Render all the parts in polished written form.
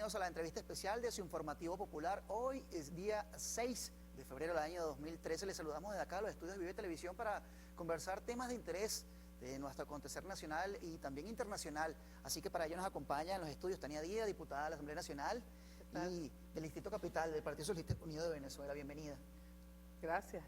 bienvenidos a la entrevista especial de su informativo popular. Hoy es día 6 de febrero del año 2013. Les saludamos desde acá a los estudios de Vive Televisión para conversar temas de interés de nuestro acontecer nacional y también internacional. Así que para ello nos acompaña en los estudios Tania Díaz, diputada de la Asamblea Nacional y del Distrito Capital del Partido Socialista Unido de Venezuela. Bienvenida. Gracias.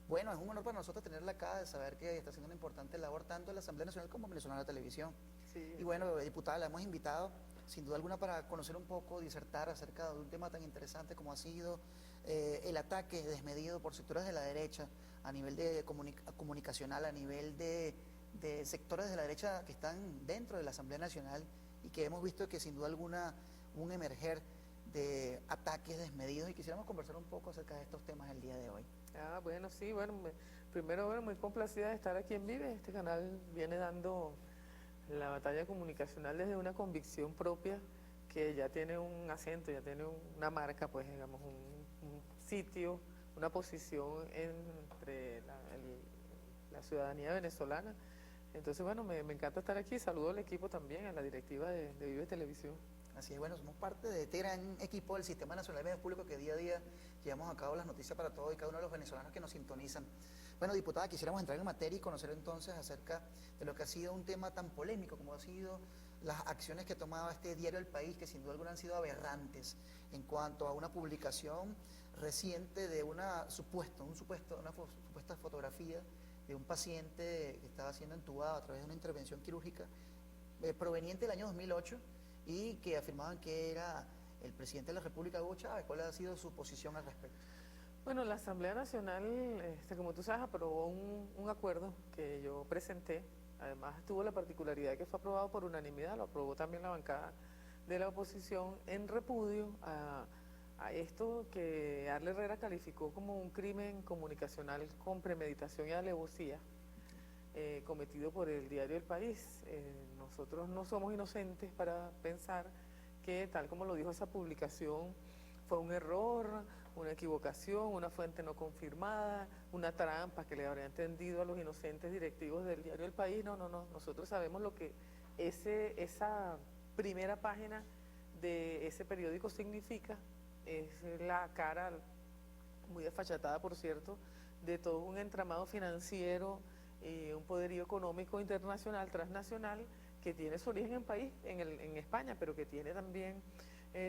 Bueno, es un honor para nosotros tenerla acá, de saber que está haciendo una importante labor tanto en la Asamblea Nacional como en Venezolana Televisión. Sí, y bueno, diputada, la hemos invitado sin duda alguna para conocer un poco, disertar acerca de un tema tan interesante como ha sido el ataque desmedido por sectores de la derecha a nivel de comunicacional, a nivel de sectores de la derecha que están dentro de la Asamblea Nacional y que hemos visto que sin duda alguna un emerger de ataques desmedidos, y quisiéramos conversar un poco acerca de estos temas el día de hoy. Bueno, sí, bueno, primero, muy complacida de estar aquí en Vive. Este canal viene dando la batalla comunicacional desde una convicción propia que ya tiene un acento, ya tiene una marca, pues digamos, un sitio, una posición entre la ciudadanía venezolana. Entonces, bueno, me encanta estar aquí. Saludo al equipo también, a la directiva de Vive Televisión. Así es, bueno, somos parte de este gran equipo del Sistema Nacional de Medios Públicos que día a día llevamos a cabo las noticias para todos y cada uno de los venezolanos que nos sintonizan. Bueno, diputada, quisiéramos entrar en materia y conocer entonces acerca de lo que ha sido un tema tan polémico como ha sido las acciones que ha tomado este diario El País, que sin duda alguna han sido aberrantes en cuanto a una publicación reciente de una supuesta fotografía de un paciente que estaba siendo entubado a través de una intervención quirúrgica proveniente del año 2008 y que afirmaban que era el presidente de la República, Hugo Chávez. ¿Cuál ha sido su posición al respecto? Bueno, la Asamblea Nacional, como tú sabes, aprobó un acuerdo que yo presenté. Además, tuvo la particularidad que fue aprobado por unanimidad, lo aprobó también la bancada de la oposición en repudio a esto que Arle Herrera calificó como un crimen comunicacional con premeditación y alevosía cometido por el diario El País. Nosotros no somos inocentes para pensar que, tal como lo dijo esa publicación, fue un error, una equivocación, una fuente no confirmada, una trampa que le habría entendido a los inocentes directivos del diario El País. No, nosotros sabemos lo que esa primera página de ese periódico significa. Es la cara, muy desfachatada por cierto, de todo un entramado financiero, un poderío económico internacional, transnacional, que tiene su origen en España, pero que tiene también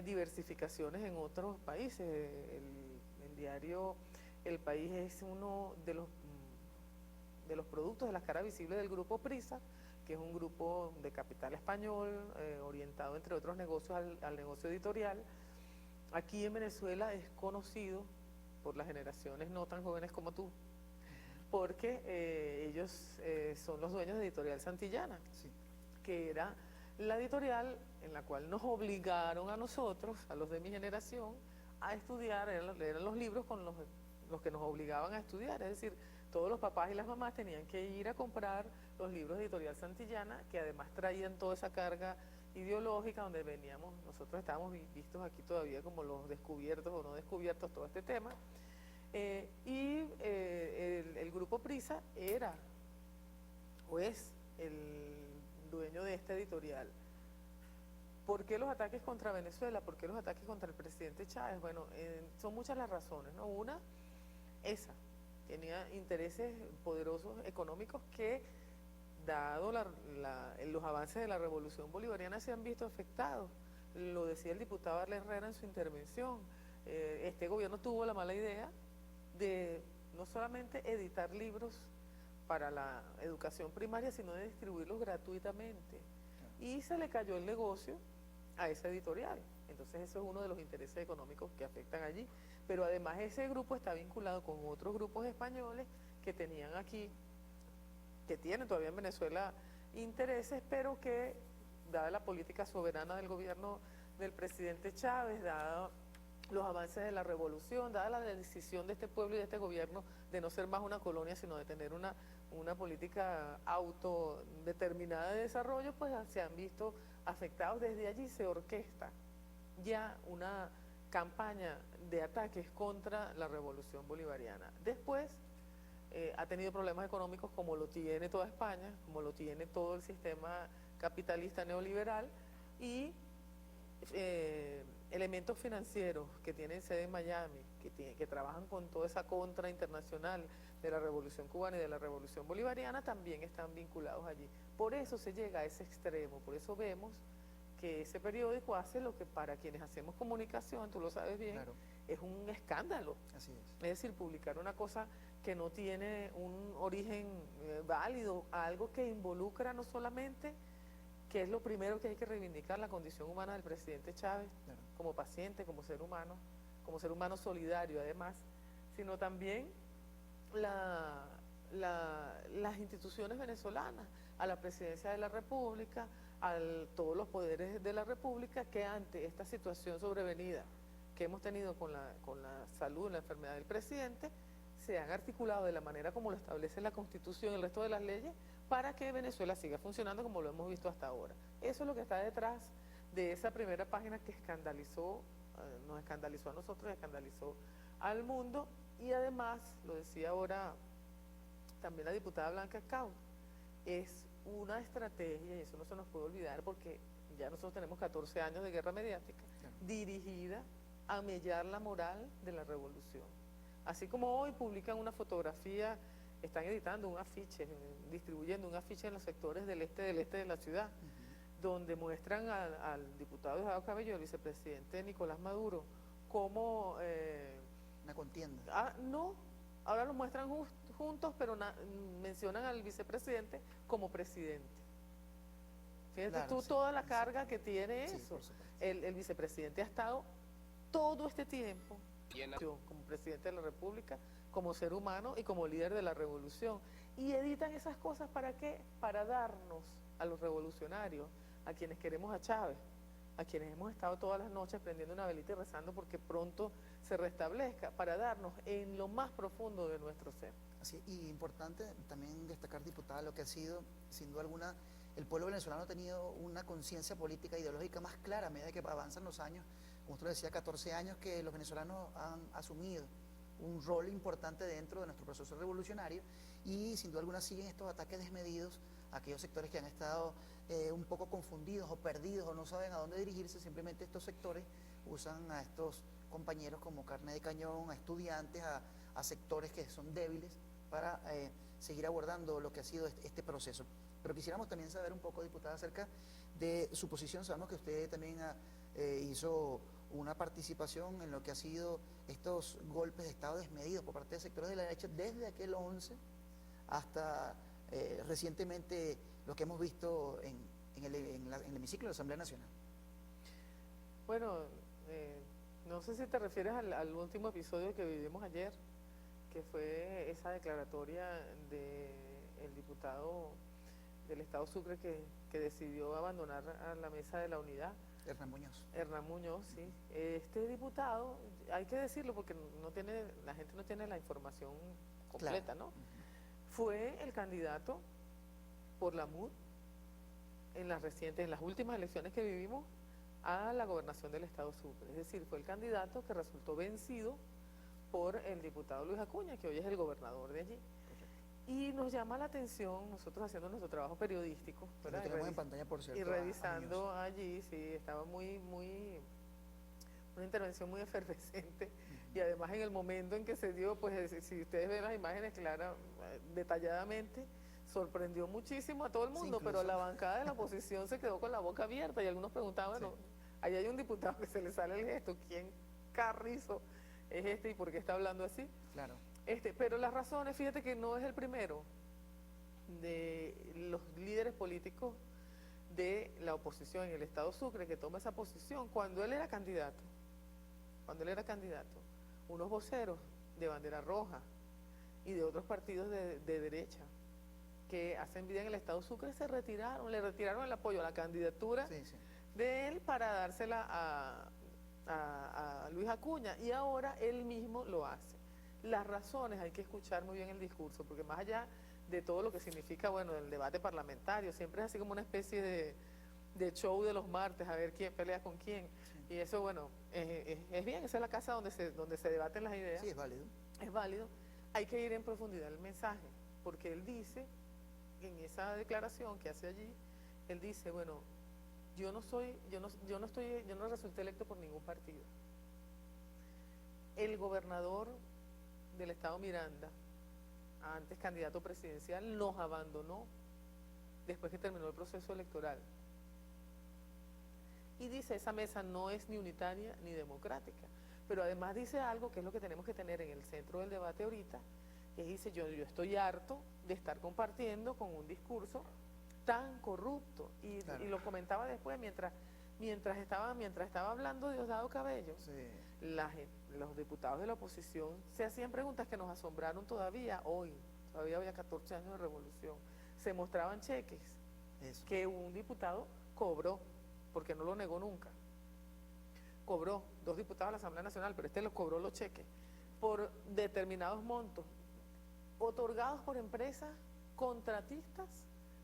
diversificaciones en otros países. El diario El País es uno de los productos de las caras visibles del grupo Prisa, que es un grupo de capital español, orientado entre otros negocios al negocio editorial. Aquí en Venezuela es conocido por las generaciones no tan jóvenes como tú, porque ellos son los dueños de Editorial Santillana, Sí. que era la editorial en la cual nos obligaron a nosotros, a los de mi generación, a estudiar. Eran los libros con los que nos obligaban a estudiar, es decir, todos los papás y las mamás tenían que ir a comprar los libros de Editorial Santillana, que además traían toda esa carga ideológica, donde nosotros estábamos vistos aquí todavía como los descubiertos o no descubiertos, todo este tema. El grupo Prisa era o es el dueño de esta editorial. ¿Por qué los ataques contra Venezuela? ¿Por qué los ataques contra el presidente Chávez? Bueno, son muchas las razones, ¿no? Una, tenía intereses poderosos económicos que, dado los avances de la revolución bolivariana, se han visto afectados. Lo decía el diputado Arle Herrera en su intervención. Este gobierno tuvo la mala idea de no solamente editar libros para la educación primaria, sino de distribuirlos gratuitamente. Y se le cayó el negocio a esa editorial. Entonces eso es uno de los intereses económicos que afectan allí. Pero además ese grupo está vinculado con otros grupos españoles que tenían aquí, que tienen todavía en Venezuela intereses, pero que, dada la política soberana del gobierno del presidente Chávez, dada los avances de la revolución, dada la decisión de este pueblo y de este gobierno de no ser más una colonia, sino de tener una política autodeterminada de desarrollo, pues se han visto afectados. Desde allí se orquesta ya una campaña de ataques contra la revolución bolivariana. Después ha tenido problemas económicos como lo tiene toda España, como lo tiene todo el sistema capitalista neoliberal, y elementos financieros que tienen sede en Miami, que trabajan con toda esa contra internacional de la Revolución Cubana y de la Revolución Bolivariana, también están vinculados allí. Por eso se llega a ese extremo, por eso vemos que ese periódico hace lo que para quienes hacemos comunicación, tú lo sabes bien, Claro. es un escándalo. Así es. Es decir, publicar una cosa que no tiene un origen válido, algo que involucra no solamente, que es lo primero que hay que reivindicar, la condición humana del presidente Chávez, Claro. como paciente, como ser humano solidario además, sino también las instituciones venezolanas, a la presidencia de la República, a todos los poderes de la República, que ante esta situación sobrevenida que hemos tenido con la salud, la enfermedad del presidente, se han articulado de la manera como lo establece la Constitución y el resto de las leyes para que Venezuela siga funcionando como lo hemos visto hasta ahora. Eso es lo que está detrás de esa primera página que escandalizó, nos escandalizó a nosotros, escandalizó al mundo, y además, lo decía ahora también la diputada Blanca Scout, es una estrategia, y eso no se nos puede olvidar porque ya nosotros tenemos 14 años de guerra mediática, Claro. dirigida a mellar la moral de la revolución. Así como hoy publican una fotografía, están editando un afiche, distribuyendo un afiche en los sectores del este de la ciudad, donde muestran al diputado Diosdado Cabello, el vicepresidente Nicolás Maduro, como... Una contienda. no, ahora lo muestran juntos, pero mencionan al vicepresidente como presidente. Fíjate Claro, tú sí, toda la sí. carga que tiene Sí, eso. por supuesto. El vicepresidente ha estado todo este tiempo como presidente de la República, como ser humano y como líder de la revolución. Y editan esas cosas ¿para qué? Para darnos a los revolucionarios, a quienes queremos a Chávez, a quienes hemos estado todas las noches prendiendo una velita y rezando porque pronto se restablezca, para darnos en lo más profundo de nuestro ser. Así, y importante también destacar, diputada, lo que ha sido, sin duda alguna, el pueblo venezolano ha tenido una conciencia política e ideológica más clara a medida que avanzan los años. Como usted lo decía, 14 años que los venezolanos han asumido un rol importante dentro de nuestro proceso revolucionario, y sin duda alguna siguen estos ataques desmedidos a aquellos sectores que han estado un poco confundidos o perdidos o no saben a dónde dirigirse. Simplemente estos sectores usan a estos compañeros como carne de cañón, a estudiantes, a sectores que son débiles para seguir abordando lo que ha sido este proceso. Pero quisiéramos también saber un poco, diputada, acerca de su posición. Sabemos que usted también hizo una participación en lo que ha sido estos golpes de Estado desmedidos por parte de sectores de la derecha desde aquel 11 hasta recientemente lo que hemos visto en el hemiciclo de la Asamblea Nacional. Bueno, no sé si te refieres al último episodio que vivimos ayer, que fue esa declaratoria del diputado del Estado Sucre que decidió abandonar a la mesa de la unidad. Hernán Muñoz. Hernán Muñoz, sí. Este diputado, hay que decirlo porque la gente no tiene la información completa, Claro. ¿no? Fue el candidato por la MUD en las últimas elecciones que vivimos a la gobernación del Estado Sucre. Es decir, fue el candidato que resultó vencido por el diputado Luis Acuña, que hoy es el gobernador de allí. Y nos llama la atención, nosotros haciendo nuestro trabajo periodístico, Lo ¿verdad? tenemos en pantalla, por cierto. Y a revisando Muñoz. allí, sí, estaba una intervención muy efervescente, y además en el momento en que se dio, pues si ustedes ven las imágenes claras, detalladamente, sorprendió muchísimo a todo el mundo, Sí, pero incluso. la bancada de la oposición se quedó con la boca abierta y algunos preguntaban, bueno, ahí hay un diputado que se le sale el gesto, ¿quién carrizo es este y por qué está hablando así? Claro. Pero las razones, fíjate que no es el primero de los líderes políticos de la oposición en el Estado Sucre que toma esa posición. Cuando él era candidato, unos voceros de bandera roja y de otros partidos de derecha que hacen vida en el Estado Sucre le retiraron el apoyo a la candidatura Sí, sí. de él para dársela a Luis Acuña, y ahora él mismo lo hace. Las razones, hay que escuchar muy bien el discurso, porque más allá de todo lo que significa, bueno, el debate parlamentario, siempre es así como una especie de show de los martes, a ver quién pelea con quién, y eso, bueno, es bien, esa es la casa donde se debaten las ideas, Sí, es válido. es válido. Hay que ir en profundidad el mensaje, porque él dice, en esa declaración que hace allí, él dice, bueno, yo no resulté electo por ningún partido. El gobernador del estado Miranda, antes candidato presidencial, nos abandonó después que terminó el proceso electoral. Y dice, esa mesa no es ni unitaria ni democrática. Pero además dice algo que es lo que tenemos que tener en el centro del debate ahorita, que dice, yo estoy harto de estar compartiendo con un discurso tan corrupto. Y, Claro. y lo comentaba después, mientras estaba hablando Diosdado Cabello, Sí. los diputados de la oposición se hacían preguntas que nos asombraron todavía hoy. Todavía había 14 años de revolución. Se mostraban cheques Eso. que un diputado cobró, porque no lo negó nunca. Cobró, 2 diputados de la Asamblea Nacional, pero este lo cobró los cheques, por determinados montos, otorgados por empresas contratistas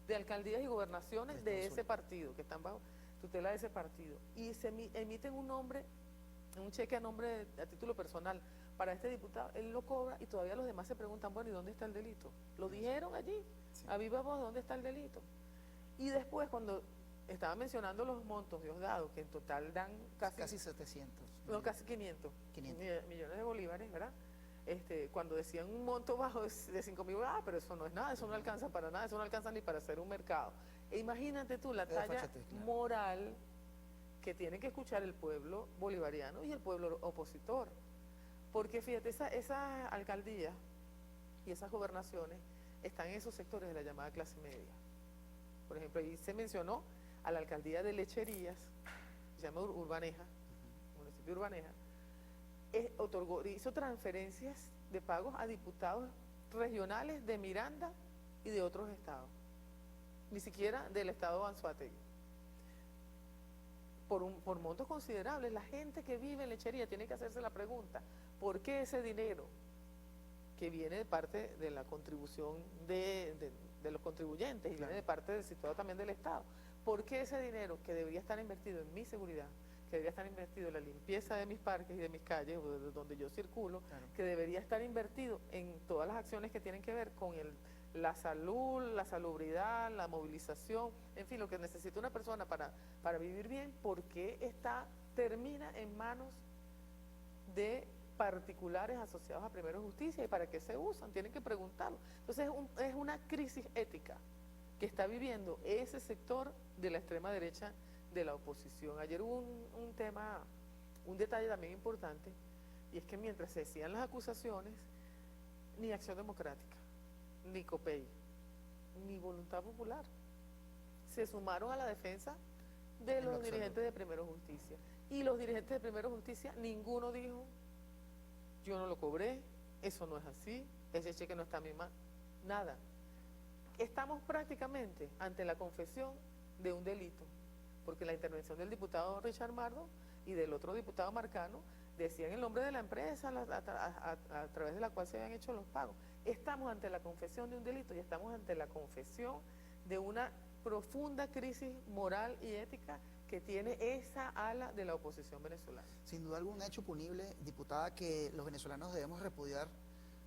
de alcaldías y gobernaciones de ese partido, que están bajo tutela de ese partido. Y se emiten un cheque a título personal para este diputado, él lo cobra y todavía los demás se preguntan, bueno, ¿y dónde está el delito? Lo dijeron allí, Sí. a viva voz, ¿dónde está el delito? Y después, cuando estaba mencionando los montos Diosdado, que en total dan Casi 700. no, casi 500, 500. millones de bolívares, ¿verdad? Cuando decían un monto bajo de 5.000, pero eso no es nada, eso no alcanza para nada, eso no alcanza ni para hacer un mercado. E imagínate tú la talla Fáchate, claro. moral que tiene que escuchar el pueblo bolivariano y el pueblo opositor. Porque fíjate, esas alcaldías y esas gobernaciones están en esos sectores de la llamada clase media. Por ejemplo, ahí se mencionó a la alcaldía de Lecherías, se llama Urbaneja, municipio de Urbaneja, hizo transferencias de pagos a diputados regionales de Miranda y de otros estados, ni siquiera del estado de Anzoátegui. Por montos considerables, la gente que vive en Lechería tiene que hacerse la pregunta, ¿por qué ese dinero que viene de parte de la contribución de los contribuyentes y Claro. viene de parte del situado también del Estado, por qué ese dinero que debería estar invertido en mi seguridad, que debería estar invertido en la limpieza de mis parques y de mis calles, donde yo circulo, Claro. que debería estar invertido en todas las acciones que tienen que ver con la salud, la salubridad, la movilización, en fin, lo que necesita una persona para vivir bien, ¿por qué termina en manos de particulares asociados a Primero Justicia y para qué se usan? Tienen que preguntarlo. Entonces es una crisis ética que está viviendo ese sector de la extrema derecha de la oposición. Ayer hubo un detalle también importante, y es que mientras se decían las acusaciones, ni Acción Democrática, ni COPEI, ni Voluntad Popular se sumaron a la defensa de los dirigentes de Primero Justicia. Y los dirigentes de Primero Justicia, ninguno dijo, yo no lo cobré, eso no es así, ese cheque no está a mi mano, nada. Estamos prácticamente ante la confesión de un delito, porque la intervención del diputado Richard Mardo y del otro diputado Marcano decían el nombre de la empresa a través de la cual se habían hecho los pagos. Estamos ante la confesión de un delito y estamos ante la confesión de una profunda crisis moral y ética que tiene esa ala de la oposición venezolana. Sin duda algún hecho punible, diputada, que los venezolanos debemos repudiar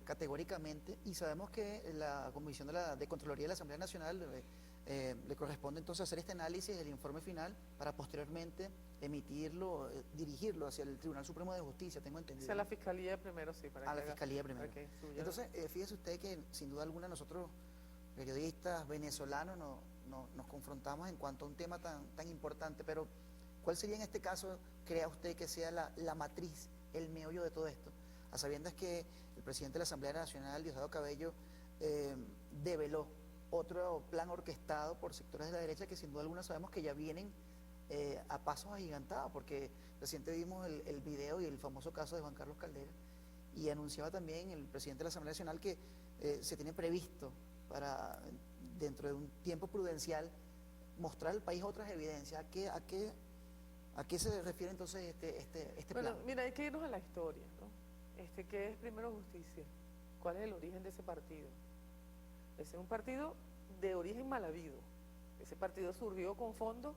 categóricamente, y sabemos que la Comisión de Contraloría de la Asamblea Nacional le corresponde entonces hacer este análisis del informe final para posteriormente emitirlo, dirigirlo hacia el Tribunal Supremo de Justicia, tengo entendido. Hacia la Fiscalía primero, sí. A la Fiscalía primero. Suya. Entonces, fíjese usted que sin duda alguna nosotros, periodistas venezolanos, nos confrontamos en cuanto a un tema tan importante, pero ¿cuál sería en este caso, crea usted, que sea la matriz, el meollo de todo esto? A sabiendas que el presidente de la Asamblea Nacional, Diosdado Cabello, develó otro plan orquestado por sectores de la derecha que sin duda alguna sabemos que ya vienen a pasos agigantados, porque reciente vimos el video y el famoso caso de Juan Carlos Caldera, y anunciaba también el presidente de la Asamblea Nacional que se tiene previsto para, dentro de un tiempo prudencial, mostrar al país otras evidencias. ¿A qué se refiere entonces este Bueno, plan? mira, hay que irnos a la historia, ¿no? ¿Qué es Primero Justicia? ¿Cuál es el origen de ese partido? Ese es un partido de origen mal habido. Ese partido surgió con fondos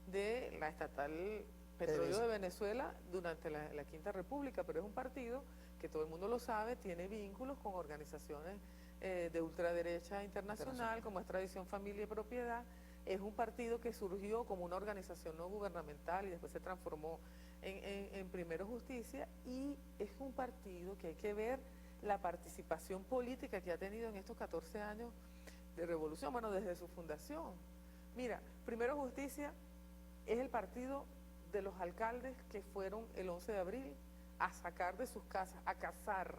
de la estatal Petróleo de Venezuela durante la Quinta República, pero es un partido que todo el mundo lo sabe, tiene vínculos con organizaciones de ultraderecha internacional, como es Tradición, Familia y Propiedad, es un partido que surgió como una organización no gubernamental y después se transformó en Primero Justicia, y es un partido que hay que ver la participación política que ha tenido en estos 14 años de revolución, bueno, desde su fundación. Mira, Primero Justicia es el partido de los alcaldes que fueron el 11 de abril a sacar de sus casas, a cazar,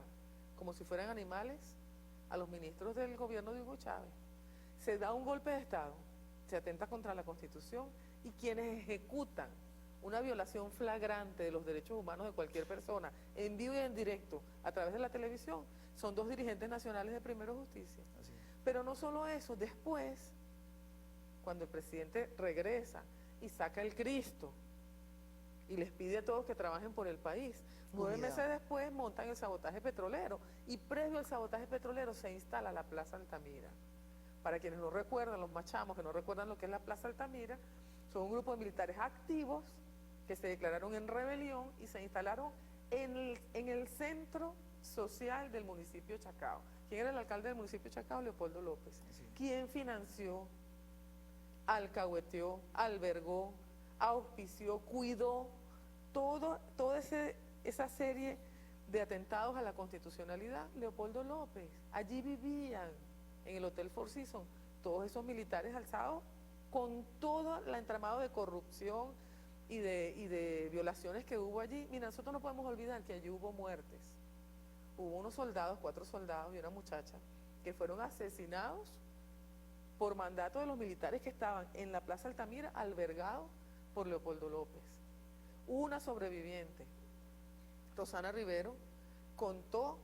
como si fueran animales, a los ministros del gobierno de Hugo Chávez. Se da un golpe de Estado, se atenta contra la Constitución, y quienes ejecutan una violación flagrante de los derechos humanos de cualquier persona, en vivo y en directo, a través de la televisión, son 2 dirigentes nacionales de Primero Justicia. Así es. Pero no solo eso, después, cuando el presidente regresa y saca el Cristo y les pide a todos que trabajen por el país, 9 meses después montan el sabotaje petrolero, y previo al sabotaje petrolero se instala la Plaza Altamira. Para quienes no recuerdan, los machamos que no recuerdan lo que es la Plaza Altamira, son un grupo de militares activos que se declararon en rebelión y se instalaron en el centro social del municipio de Chacao. ¿Quién era el alcalde del municipio de Chacao? Leopoldo López. Sí. ¿Quién financió, alcahueteó, albergó, auspició, cuidó toda esa serie de atentados a la constitucionalidad? Leopoldo López. Allí vivían, en el Hotel Four Seasons, todos esos militares alzados con todo el entramado de corrupción y de violaciones que hubo allí. Mira, nosotros no podemos olvidar que allí hubo muertes. Hubo unos soldados, 4 soldados y una muchacha, que fueron asesinados por mandato de los militares que estaban en la Plaza Altamira, albergados por Leopoldo López. Una sobreviviente, Rosana Rivero, contó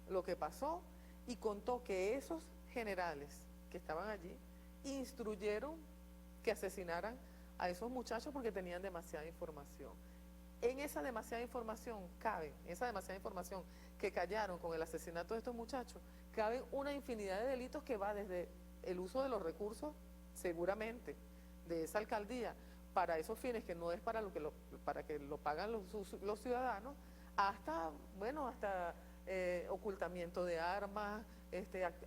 lo que pasó y contó que esos generales que estaban allí instruyeron que asesinaran a esos muchachos porque tenían demasiada información. En esa demasiada información que callaron con el asesinato de estos muchachos, cabe una infinidad de delitos que va desde el uso de los recursos, seguramente, de esa alcaldía, para esos fines que no es para que lo pagan los ciudadanos, hasta ocultamiento de armas,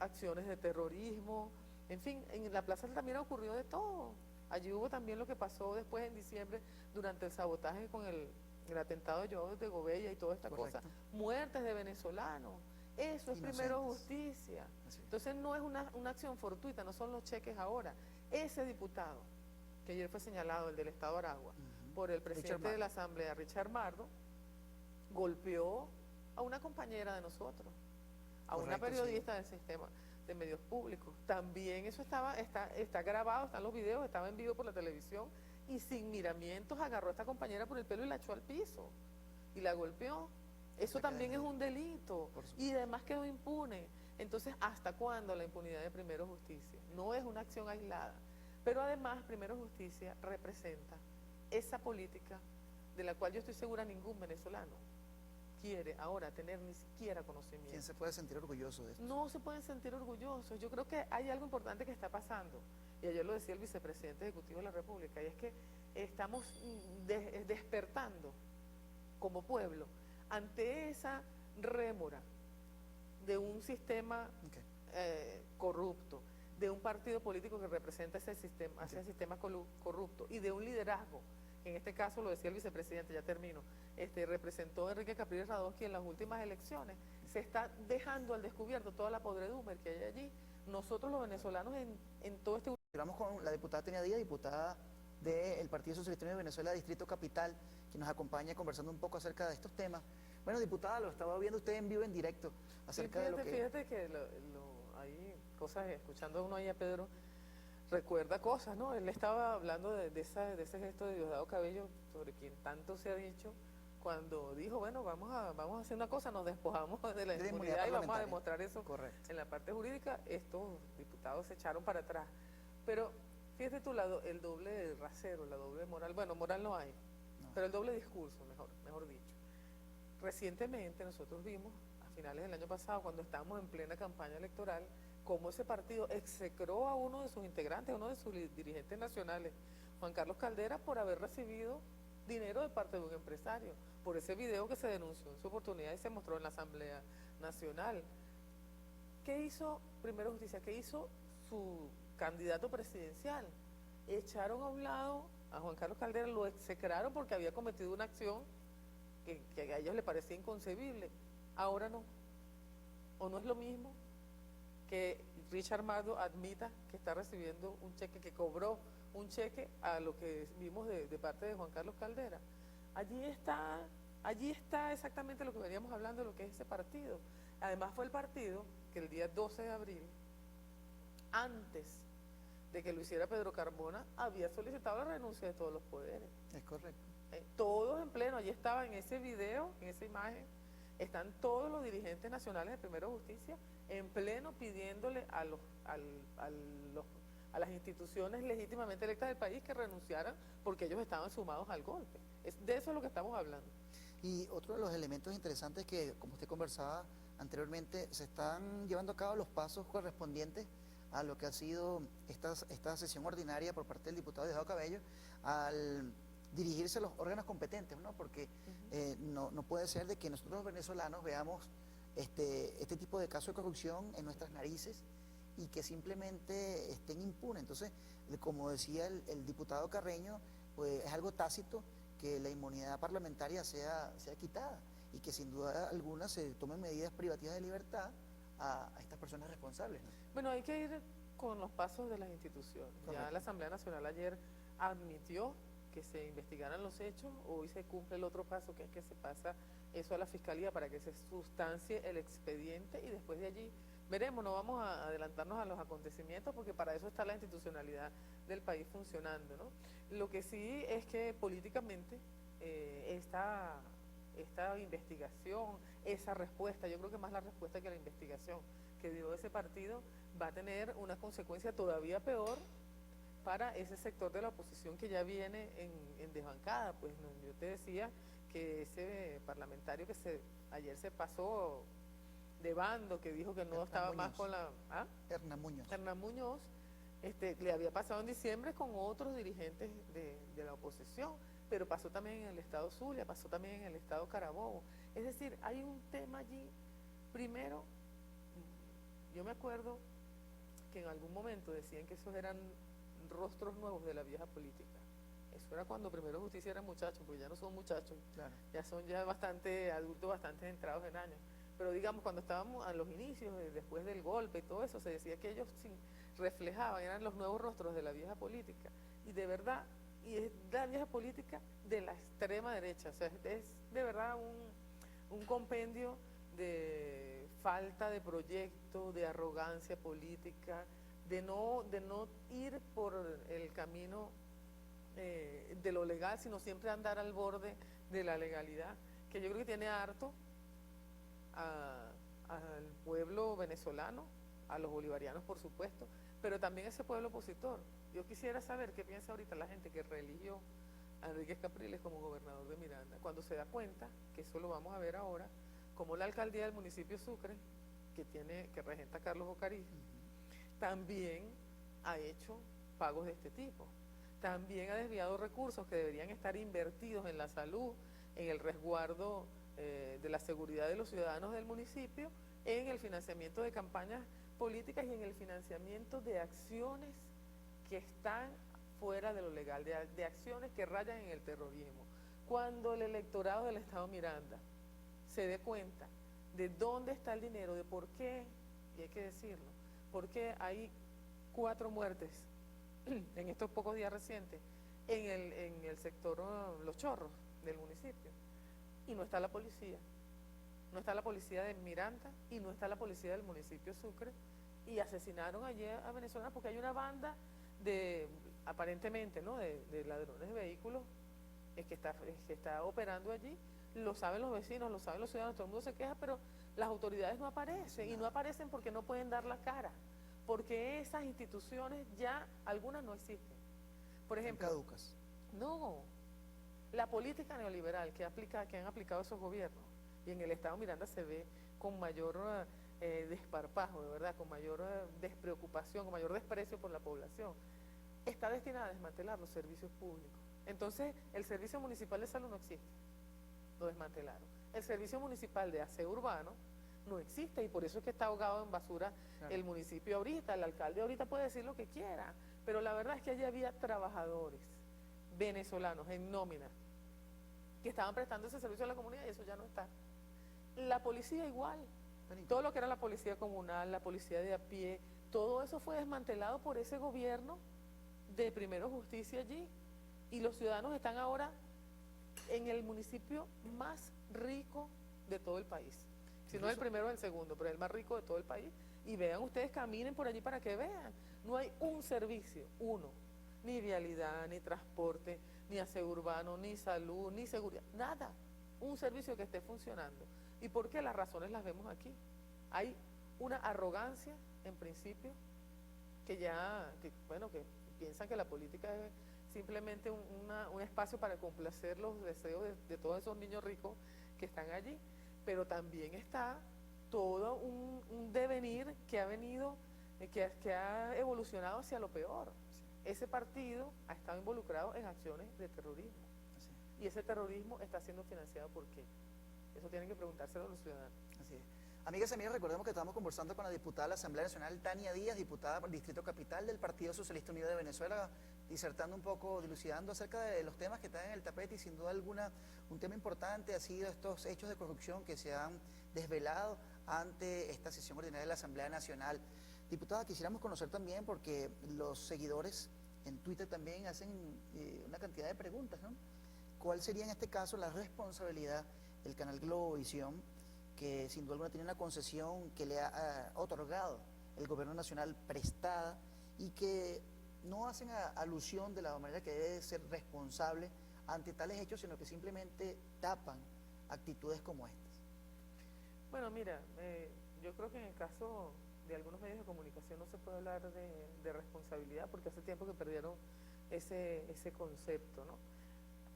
acciones de terrorismo, en fin, en la Plaza también ocurrió de todo. Allí hubo también lo que pasó después en diciembre durante el sabotaje con el atentado de Gobella y toda esta cosa, muertes de venezolanos. Eso es Primero Justicia. Entonces no es una acción fortuita, no son los cheques ahora. Ese diputado, que ayer fue señalado, el del Estado de Aragua, por el presidente de la Asamblea, Richard Mardo, golpeó a una compañera de nosotros, a una periodista del sistema de medios públicos. También eso está grabado, están los videos, estaba en vivo por la televisión, y sin miramientos agarró a esta compañera por el pelo y la echó al piso y la golpeó. Eso también es un delito y además quedó impune. Entonces, ¿hasta cuándo la impunidad de Primero Justicia? No es una acción aislada, pero además Primero Justicia representa esa política de la cual yo estoy segura ningún venezolano quiere ahora tener ni siquiera conocimiento. ¿Quién se puede sentir orgulloso de esto? No se pueden sentir orgullosos. Yo creo que hay algo importante que está pasando, y ayer lo decía el vicepresidente ejecutivo de la República, y es que estamos despertando como pueblo ante esa rémora de un sistema corrupto, de un partido político que representa ese sistema corrupto, y de un liderazgo. En este caso, lo decía el vicepresidente, ya termino, representó a Enrique Capriles Radonsky en las últimas elecciones. Se está dejando al descubierto toda la podredumbre que hay allí. Nosotros los venezolanos en todo este... Vamos con la diputada Tenia Díaz, diputada del Partido Socialista Unido de Venezuela, Distrito Capital, que nos acompaña conversando un poco acerca de estos temas. Bueno, diputada, lo estaba viendo usted en vivo, en directo, acerca de lo que... Fíjate que hay cosas, escuchando uno ahí a Pedro, recuerda cosas, ¿no? Él estaba hablando de ese gesto de Diosdado Cabello, sobre quien tanto se ha dicho, cuando dijo, bueno, vamos a hacer una cosa, nos despojamos de la impunidad y vamos a demostrar eso. Correcto. En la parte jurídica. Estos diputados se echaron para atrás. Pero fíjate tú, el doble rasero, la doble moral, bueno, moral no hay, pero el doble discurso, mejor dicho. Recientemente nosotros vimos, a finales del año pasado, cuando estábamos en plena campaña electoral, cómo ese partido execró a uno de sus integrantes, uno de sus dirigentes nacionales, Juan Carlos Caldera, por haber recibido dinero de parte de un empresario, por ese video que se denunció en su oportunidad y se mostró en la Asamblea Nacional. ¿Qué hizo Primero Justicia? ¿Qué hizo su candidato presidencial? echaron a un lado a Juan Carlos Caldera, lo execraron porque había cometido una acción que a ellos les parecía inconcebible. Ahora no. ¿O no es lo mismo que Richard Murdoch admita que está recibiendo un cheque, que cobró un cheque a lo que vimos de parte de Juan Carlos Caldera? Allí está exactamente lo que veníamos hablando de lo que es ese partido. Además fue el partido que el día 12 de abril, antes de que lo hiciera Pedro Carmona, había solicitado la renuncia de todos los poderes. Es correcto. Todos en pleno, allí estaba en ese video, en esa imagen, están todos los dirigentes nacionales de Primero Justicia en pleno pidiéndole a las instituciones legítimamente electas del país que renunciaran porque ellos estaban sumados al golpe. De eso es lo que estamos hablando. Y otro de los elementos interesantes que, como usted conversaba anteriormente, se están llevando a cabo los pasos correspondientes a lo que ha sido esta sesión ordinaria por parte del diputado Diosdado Cabello al dirigirse a los órganos competentes, ¿no? Porque no puede ser de que nosotros los venezolanos veamos este tipo de casos de corrupción en nuestras narices y que simplemente estén impunes. Entonces, como decía el diputado Carreño, pues es algo tácito que la inmunidad parlamentaria sea quitada y que sin duda alguna se tomen medidas privativas de libertad a estas personas responsables, ¿no? Bueno, hay que ir con los pasos de las instituciones. Correcto. Ya la Asamblea Nacional ayer admitió que se investigaran los hechos, hoy se cumple el otro paso, que es que se pasa eso a la Fiscalía para que se sustancie el expediente y después de allí veremos, no vamos a adelantarnos a los acontecimientos porque para eso está la institucionalidad del país funcionando, ¿no? Lo que sí es que políticamente esta investigación, esa respuesta, yo creo que más la respuesta que la investigación que dio ese partido va a tener una consecuencia todavía peor para ese sector de la oposición que ya viene en desbancada. Pues no, yo te decía que ese parlamentario que ayer se pasó de bando, que dijo que no Hernán estaba más Muñoz. con la... ¿Ah? Hernán Muñoz. Hernán Muñoz, le había pasado en diciembre con otros dirigentes de la oposición, pero pasó también en el estado Zulia, pasó también en el estado Carabobo. Es decir, hay un tema allí. Primero, yo me acuerdo que en algún momento decían que esos eran rostros nuevos de la vieja política. Eso era cuando Primero Justicia eran muchachos, porque ya no son muchachos, Claro. ya son ya bastante adultos, bastante entrados en años. Pero digamos, cuando estábamos a los inicios, después del golpe y todo eso, se decía que ellos reflejaban, eran los nuevos rostros de la vieja política. Y de verdad, y es la vieja política de la extrema derecha. O sea, es de verdad un compendio de falta de proyecto, de arrogancia política, de no ir por el camino de lo legal, sino siempre andar al borde de la legalidad, que yo creo que tiene harto al pueblo venezolano, a los bolivarianos por supuesto, pero también a ese pueblo opositor. Yo quisiera saber qué piensa ahorita la gente que religió a Enríquez Capriles como gobernador de Miranda, cuando se da cuenta, que eso lo vamos a ver ahora, como la alcaldía del municipio Sucre, que regenta Carlos Ocariz, también ha hecho pagos de este tipo. También ha desviado recursos que deberían estar invertidos en la salud, en el resguardo de la seguridad de los ciudadanos del municipio, en el financiamiento de campañas políticas y en el financiamiento de acciones que están fuera de lo legal, de acciones que rayan en el terrorismo. Cuando el electorado del Estado Miranda se dé cuenta de dónde está el dinero, de por qué, y hay que decirlo, por qué hay 4 muertes en estos pocos días recientes en el sector Los Chorros del municipio, y no está la policía. No está la policía de Miranda y no está la policía del municipio Sucre, y asesinaron ayer a venezolanos porque hay una banda aparentemente, ¿no?, de ladrones de vehículos que está operando allí. Lo saben los vecinos, lo saben los ciudadanos, todo el mundo se queja, pero las autoridades no aparecen, y no aparecen porque no pueden dar la cara, porque esas instituciones ya, algunas no existen. Por ejemplo, Caducas. no, la política neoliberal que han aplicado esos gobiernos, y en el Estado Miranda se ve con mayor desparpajo, de verdad, con mayor despreocupación, con mayor desprecio por la población, está destinada a desmantelar los servicios públicos. Entonces, el Servicio Municipal de Salud no existe, lo desmantelaron. El Servicio Municipal de Aseo Urbano no existe, y por eso es que está ahogado en basura. Claro. El municipio ahorita, el alcalde ahorita puede decir lo que quiera, Pero la verdad es que allí había trabajadores venezolanos en nómina que estaban prestando ese servicio a la comunidad y eso ya no está. La policía igual, todo lo que era la policía comunal, la policía de a pie, todo eso fue desmantelado por ese gobierno de Primero Justicia allí y los ciudadanos están ahora en el municipio más rico de todo el país. Si no el primero o el segundo, pero el más rico de todo el país. Y vean ustedes, caminen por allí para que vean. No hay un servicio, uno, ni vialidad, ni transporte, ni aseo urbano, ni salud, ni seguridad, nada. Un servicio que esté funcionando. ¿Y por qué? Las razones las vemos aquí. Hay una arrogancia, en principio, que piensan que la política es simplemente un espacio para complacer los deseos de todos esos niños ricos que están allí, pero también está todo un devenir que ha venido, que ha evolucionado hacia lo peor. Ese partido ha estado involucrado en acciones de terrorismo. Y ese terrorismo está siendo financiado ¿por qué? Eso tienen que preguntárselo a los ciudadanos. Así es. Amigas y amigos, recordemos que estamos conversando con la diputada de la Asamblea Nacional, Tania Díaz, diputada por el Distrito Capital del Partido Socialista Unido de Venezuela, disertando un poco, dilucidando acerca de los temas que están en el tapete y sin duda alguna un tema importante ha sido estos hechos de corrupción que se han desvelado ante esta sesión ordinaria de la Asamblea Nacional. Diputada, quisiéramos conocer también, porque los seguidores en Twitter también hacen una cantidad de preguntas, ¿no? ¿Cuál sería en este caso la responsabilidad del canal Globovisión, que sin duda alguna tiene una concesión que le ha otorgado el gobierno nacional prestada y que no hacen alusión de la manera que debe ser responsable ante tales hechos, sino que simplemente tapan actitudes como estas? Bueno, mira, yo creo que en el caso de algunos medios de comunicación no se puede hablar de responsabilidad porque hace tiempo que perdieron ese concepto, ¿no?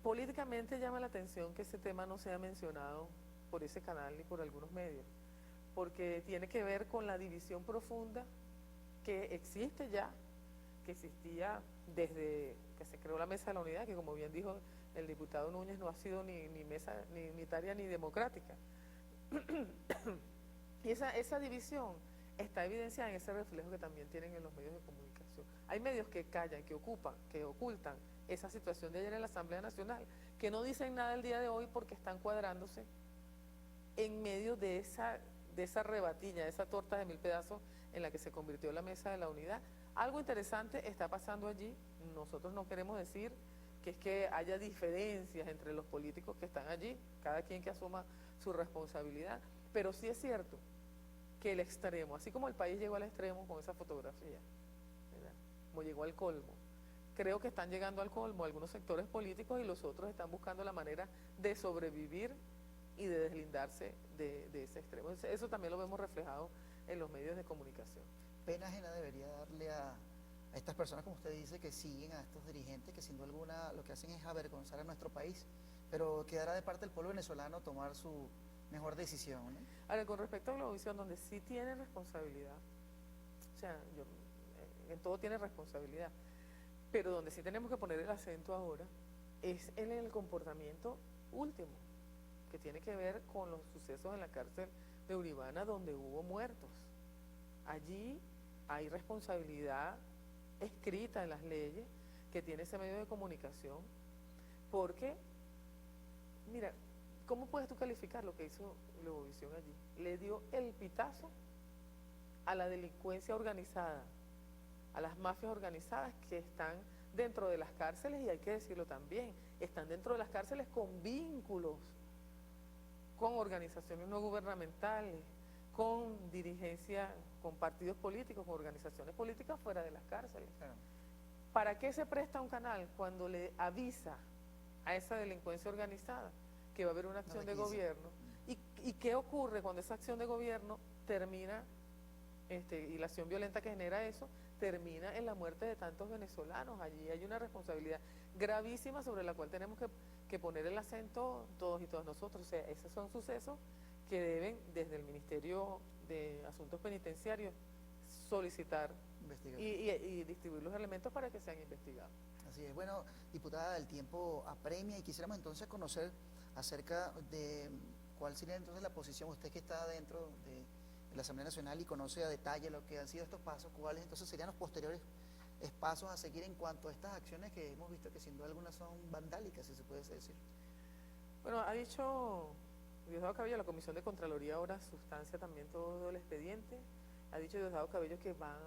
Políticamente llama la atención que ese tema no sea mencionado por ese canal ni por algunos medios, porque tiene que ver con la división profunda que existe ya, que existía desde que se creó la Mesa de la Unidad, que como bien dijo el diputado Núñez, no ha sido ni mesa ni unitaria ni democrática. Y esa división está evidenciada en ese reflejo que también tienen en los medios de comunicación. Hay medios que callan, que ocultan esa situación de ayer en la Asamblea Nacional, que no dicen nada el día de hoy porque están cuadrándose en medio de esa rebatilla, de esa torta de 1000 pedazos en la que se convirtió la Mesa de la Unidad. Algo interesante está pasando allí. Nosotros no queremos decir que es que haya diferencias entre los políticos que están allí, cada quien que asuma su responsabilidad, pero sí es cierto que el extremo, así como el país llegó al extremo con esa fotografía, ¿verdad?, como llegó al colmo, creo que están llegando al colmo algunos sectores políticos y los otros están buscando la manera de sobrevivir y de deslindarse de ese extremo. Eso también lo vemos reflejado en los medios de comunicación. Pena ajena debería darle a estas personas, como usted dice, que siguen a estos dirigentes, que sin duda alguna lo que hacen es avergonzar a nuestro país, pero quedará de parte del pueblo venezolano tomar su mejor decisión, ¿no? Ahora, con respecto a Globovisión, donde sí tiene responsabilidad, o sea, en todo tiene responsabilidad, pero donde sí tenemos que poner el acento ahora es en el comportamiento último, que tiene que ver con los sucesos en la cárcel de Uribana, donde hubo muertos. Allí hay responsabilidad escrita en las leyes que tiene ese medio de comunicación, porque, mira, ¿cómo puedes tú calificar lo que hizo Globovisión allí? Le dio el pitazo a la delincuencia organizada, a las mafias organizadas que están dentro de las cárceles, y hay que decirlo también, están dentro de las cárceles con vínculos con organizaciones no gubernamentales, con dirigencia, con partidos políticos, con organizaciones políticas fuera de las cárceles. Claro. ¿Para qué se presta un canal cuando le avisa a esa delincuencia organizada que va a haber una acción de gobierno? ¿Y qué ocurre cuando esa acción de gobierno termina, y la acción violenta que genera eso, termina en la muerte de tantos venezolanos? Allí hay una responsabilidad gravísima sobre la cual tenemos que poner el acento todos y todas nosotros. O sea, esos son sucesos que deben, desde el Ministerio de Asuntos Penitenciarios, solicitar y distribuir los elementos para que sean investigados. Así es. Bueno, diputada, el tiempo apremia y quisiéramos entonces conocer acerca de cuál sería entonces la posición, usted que está dentro de la Asamblea Nacional y conoce a detalle lo que han sido estos pasos, cuáles entonces serían los posteriores pasos a seguir en cuanto a estas acciones que hemos visto que sin duda algunas son vandálicas, si se puede decir? Bueno, ha dicho Diosdado Cabello, la Comisión de Contraloría ahora sustancia también todo el expediente. Ha dicho Diosdado Cabello que van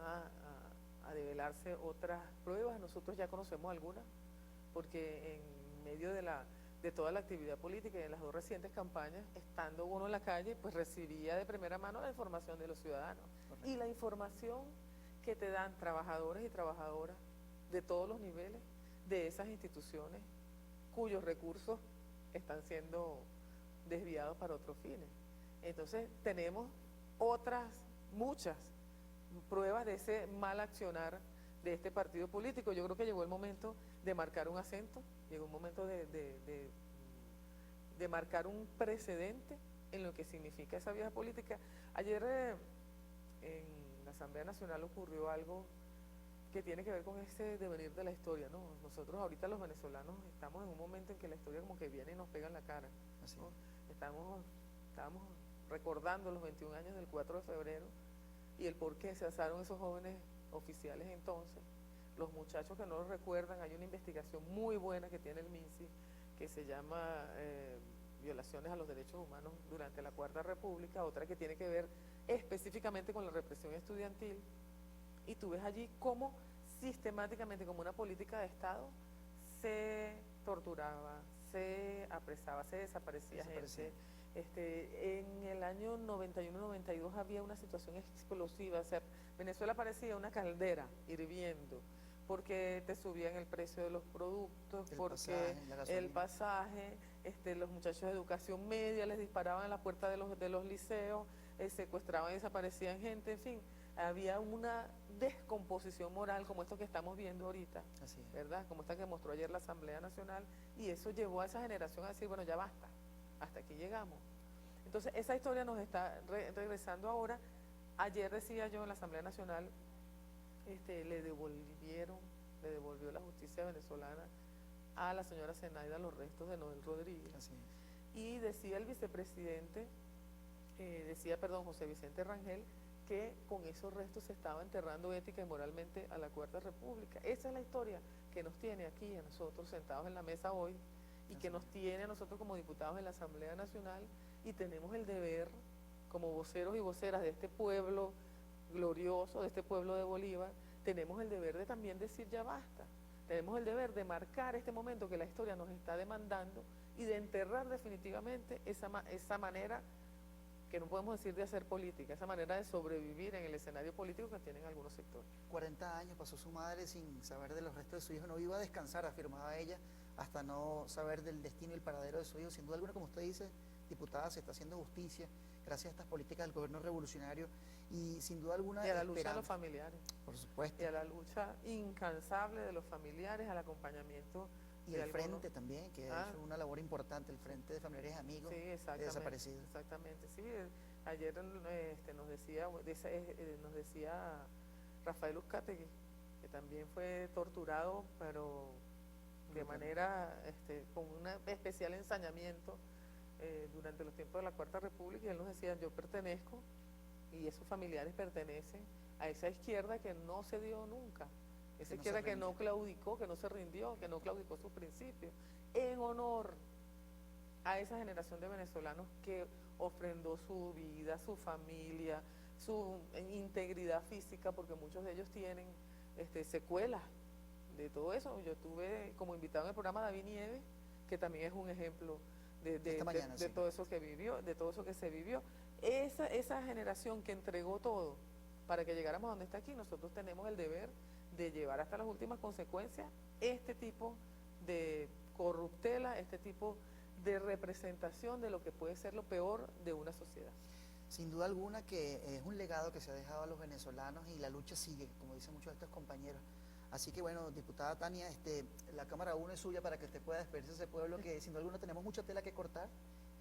a develarse otras pruebas. Nosotros ya conocemos algunas, porque en medio de toda la actividad política y en las dos recientes campañas, estando uno en la calle, pues recibía de primera mano la información de los ciudadanos. Correcto. Y la información que te dan trabajadores y trabajadoras de todos los niveles de esas instituciones cuyos recursos están siendo desviados para otros fines. Entonces tenemos otras, muchas pruebas de ese mal accionar de este partido político. Yo creo que llegó el momento de marcar un acento, llegó un momento de marcar un precedente en lo que significa esa vieja política. Ayer en la Asamblea Nacional ocurrió algo que tiene que ver con ese devenir de la historia, ¿no? Nosotros ahorita los venezolanos estamos en un momento en que la historia como que viene y nos pega en la cara, ¿no? Estábamos recordando los 21 años del 4 de febrero y el por qué se asaron esos jóvenes oficiales entonces. Los muchachos que no lo recuerdan, hay una investigación muy buena que tiene el MINSI que se llama Violaciones a los Derechos Humanos durante la Cuarta República, otra que tiene que ver específicamente con la represión estudiantil, y tú ves allí cómo sistemáticamente, como una política de Estado, se torturaba, se apresaba, se desaparecía gente. En el año 91-92 había una situación explosiva, o sea, Venezuela parecía una caldera hirviendo, porque te subían el precio de los productos, porque el pasaje, los muchachos de educación media les disparaban en la puerta de los liceos, secuestraban y desaparecían gente, en fin, había una descomposición moral como esto que estamos viendo ahorita, ¿verdad? Como esta que mostró ayer la Asamblea Nacional, y eso llevó a esa generación a decir, bueno, ya basta, hasta aquí llegamos. Entonces, esa historia nos está regresando ahora. Ayer decía yo en la Asamblea Nacional, le devolvió la justicia venezolana a la señora Zenaida los restos de Noel Rodríguez. Así es. Y decía el vicepresidente, José Vicente Rangel, que con esos restos se estaba enterrando ética y moralmente a la Cuarta República. Esa es la historia que nos tiene aquí a nosotros sentados en la mesa hoy y que nos tiene a nosotros como diputados en la Asamblea Nacional, y tenemos el deber, como voceros y voceras de este pueblo glorioso, de este pueblo de Bolívar, tenemos el deber de también decir ya basta. Tenemos el deber de marcar este momento que la historia nos está demandando y de enterrar definitivamente esa manera, que no podemos decir de hacer política, esa manera de sobrevivir en el escenario político que tienen algunos sectores. 40 años pasó su madre sin saber de los restos de su hijo, no iba a descansar, afirmaba ella, hasta no saber del destino y el paradero de su hijo. Sin duda alguna, como usted dice, diputada, se está haciendo justicia gracias a estas políticas del gobierno revolucionario y sin duda alguna... Y a la lucha de los familiares. Por supuesto. Y a la lucha incansable de los familiares, al acompañamiento. Y el Frente también, que ha hecho una labor importante, el Frente de Familiares Amigos de Desaparecidos. Exactamente, sí. Ayer nos decía Rafael Uzcategui, que también fue torturado, pero de manera, con un especial ensañamiento durante los tiempos de la Cuarta República, y él nos decía, yo pertenezco, y esos familiares pertenecen a esa izquierda que no se dio nunca, esa izquierda que no claudicó, que no se rindió, que no claudicó sus principios, en honor a esa generación de venezolanos que ofrendó su vida, su familia, su integridad física, porque muchos de ellos tienen secuelas de todo eso. Yo tuve como invitado en el programa David Nieves, que también es un ejemplo de todo eso que vivió, de todo eso que se vivió. Esa generación que entregó todo para que llegáramos a donde está aquí, nosotros tenemos el deber de llevar hasta las últimas consecuencias este tipo de corruptela, este tipo de representación de lo que puede ser lo peor de una sociedad. Sin duda alguna que es un legado que se ha dejado a los venezolanos y la lucha sigue, como dicen muchos de estos compañeros. Así que bueno, diputada Tania, la Cámara 1 es suya para que usted pueda despedirse de ese pueblo que sin duda alguna tenemos mucha tela que cortar.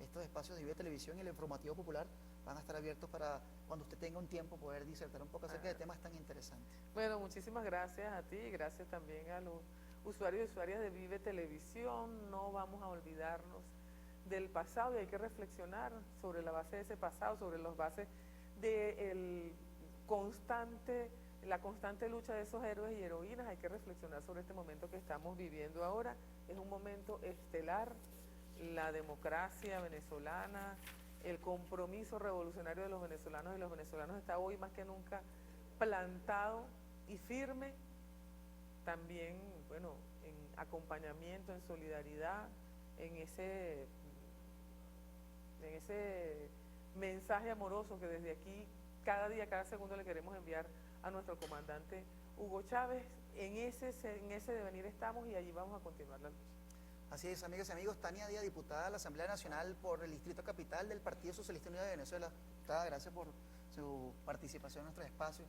Estos espacios de Vive Televisión y el Informativo Popular van a estar abiertos para cuando usted tenga un tiempo poder disertar un poco acerca de temas tan interesantes. Bueno, muchísimas gracias a ti y gracias también a los usuarios y usuarias de Vive Televisión. No vamos a olvidarnos del pasado y hay que reflexionar sobre la base de ese pasado, sobre las bases del constante la constante lucha de esos héroes y heroínas. Hay que reflexionar sobre este momento que estamos viviendo ahora. Es un momento estelar, la democracia venezolana, el compromiso revolucionario de los venezolanos y los venezolanos está hoy más que nunca plantado y firme, también, bueno, en acompañamiento, en solidaridad, en ese mensaje amoroso que desde aquí, cada día, cada segundo le queremos enviar a nuestro comandante Hugo Chávez. En ese devenir estamos y allí vamos a continuar la lucha. Así es, amigas y amigos. Tania Díaz, diputada de la Asamblea Nacional por el Distrito Capital del Partido Socialista Unido de Venezuela. Diputada, gracias por su participación en nuestro espacio.